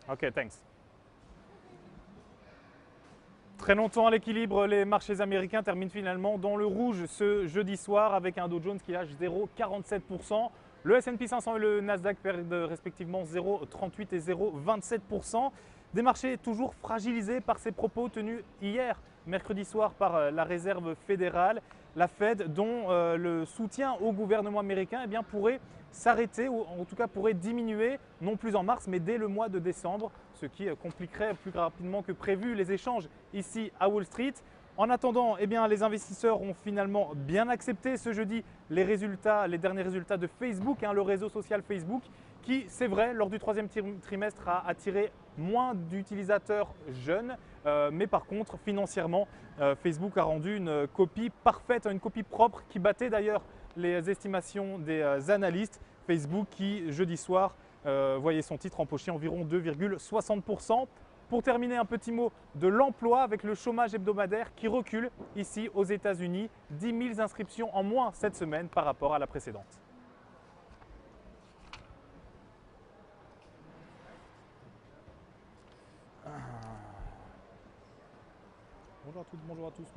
Ok, thanks. Très longtemps à l'équilibre, les marchés américains terminent finalement dans le rouge ce jeudi soir avec un Dow Jones qui lâche 0,47%. Le S&P 500 et le Nasdaq perdent respectivement 0,38 et 0,27%. Des marchés toujours fragilisés par ces propos tenus hier, mercredi soir, par la Réserve fédérale, la Fed, dont le soutien au gouvernement américain pourrait s'arrêter ou en tout cas pourrait diminuer, non plus en mars, mais dès le mois de décembre, ce qui compliquerait plus rapidement que prévu les échanges ici à Wall Street. En attendant, les investisseurs ont finalement bien accepté ce jeudi les derniers résultats de Facebook, le réseau social Facebook, qui, c'est vrai, lors du troisième trimestre a attiré moins d'utilisateurs jeunes, mais par contre, financièrement, Facebook a rendu une copie parfaite, une copie propre qui battait d'ailleurs les estimations des analystes. Facebook qui, jeudi soir, voyait son titre empocher environ 2,60%. Pour terminer, un petit mot de l'emploi avec le chômage hebdomadaire qui recule ici aux États-Unis. 10 000 inscriptions en moins cette semaine par rapport à la précédente. Bonjour à toutes, bonjour à tous,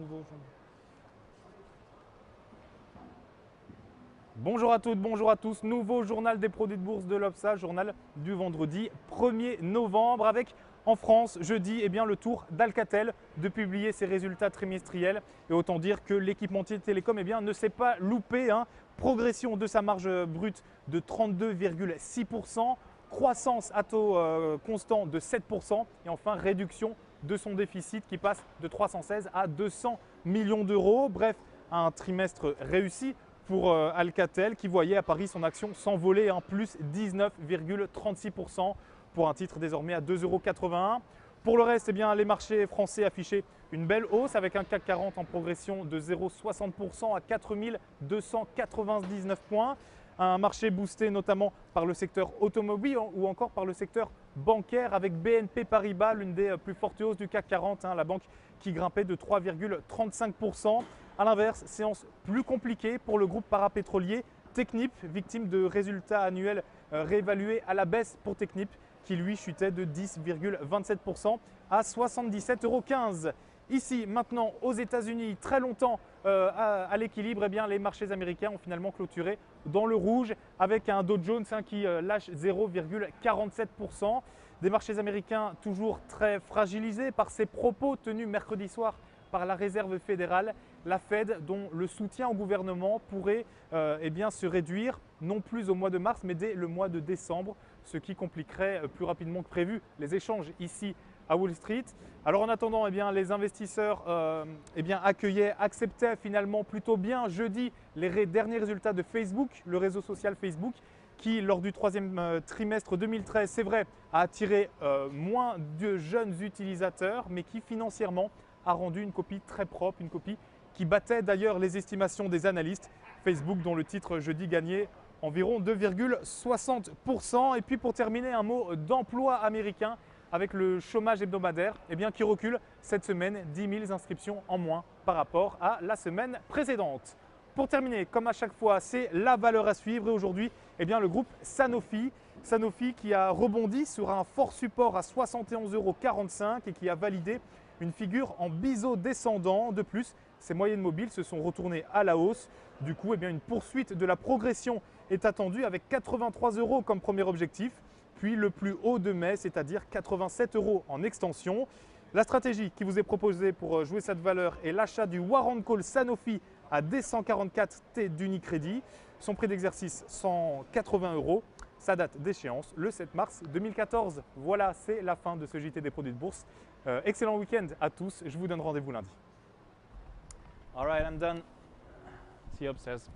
Bonjour à toutes, bonjour à tous. Nouveau journal des produits de bourse de l'Obsa, journal du vendredi 1er novembre avec en France, jeudi, le tour d'Alcatel de publier ses résultats trimestriels. Et autant dire que l'équipementier de télécom ne s'est pas loupé. Progression de sa marge brute de 32,6%, croissance à taux constant de 7% et enfin réduction de son déficit qui passe de 316 à 200 millions d'euros. Bref, un trimestre réussi pour Alcatel qui voyait à Paris son action s'envoler, plus 19,36% pour un titre désormais à 2,81 €. Pour le reste, les marchés français affichaient une belle hausse avec un CAC 40 en progression de 0,60% à 4 299 points. Un marché boosté notamment par le secteur automobile ou encore par le secteur bancaire avec BNP Paribas, l'une des plus fortes hausses du CAC 40, la banque qui grimpait de 3,35%. A l'inverse, séance plus compliquée pour le groupe parapétrolier Technip, victime de résultats annuels réévalués à la baisse pour Technip, qui lui chutait de 10,27% à 77,15 €. Ici, maintenant, aux États-Unis, très longtemps à l'équilibre, les marchés américains ont finalement clôturé dans le rouge avec un Dow Jones qui lâche 0,47%. Des marchés américains toujours très fragilisés par ces propos tenus mercredi soir par la Réserve fédérale, la Fed, dont le soutien au gouvernement pourrait se réduire non plus au mois de mars, mais dès le mois de décembre, ce qui compliquerait plus rapidement que prévu les échanges ici à Wall Street. Alors en attendant, les investisseurs acceptaient finalement plutôt bien jeudi les derniers résultats de Facebook, le réseau social Facebook, qui lors du troisième trimestre 2013, c'est vrai, a attiré moins de jeunes utilisateurs, mais qui financièrement a rendu une copie très propre, une copie qui battait d'ailleurs les estimations des analystes. Facebook, dont le titre jeudi gagnait environ 2,60%. Et puis pour terminer, un mot d'emploi américain avec le chômage hebdomadaire qui recule cette semaine, 10 000 inscriptions en moins par rapport à la semaine précédente. Pour terminer, comme à chaque fois, c'est la valeur à suivre. Et aujourd'hui, le groupe Sanofi. Sanofi qui a rebondi sur un fort support à 71,45 € et qui a validé une figure en biseau descendant. De plus, ces moyennes mobiles se sont retournées à la hausse. Du coup, une poursuite de la progression est attendue avec 83 € comme premier objectif, puis le plus haut de mai, c'est-à-dire 87 € en extension. La stratégie qui vous est proposée pour jouer cette valeur est l'achat du Warrant Call Sanofi à D144 T d'Unicredit. Son prix d'exercice 180 €. Sa date d'échéance le 7 mars 2014. Voilà, c'est la fin de ce JT des produits de bourse. Excellent week-end à tous. Je vous donne rendez-vous lundi. All right, I'm done. See you upstairs.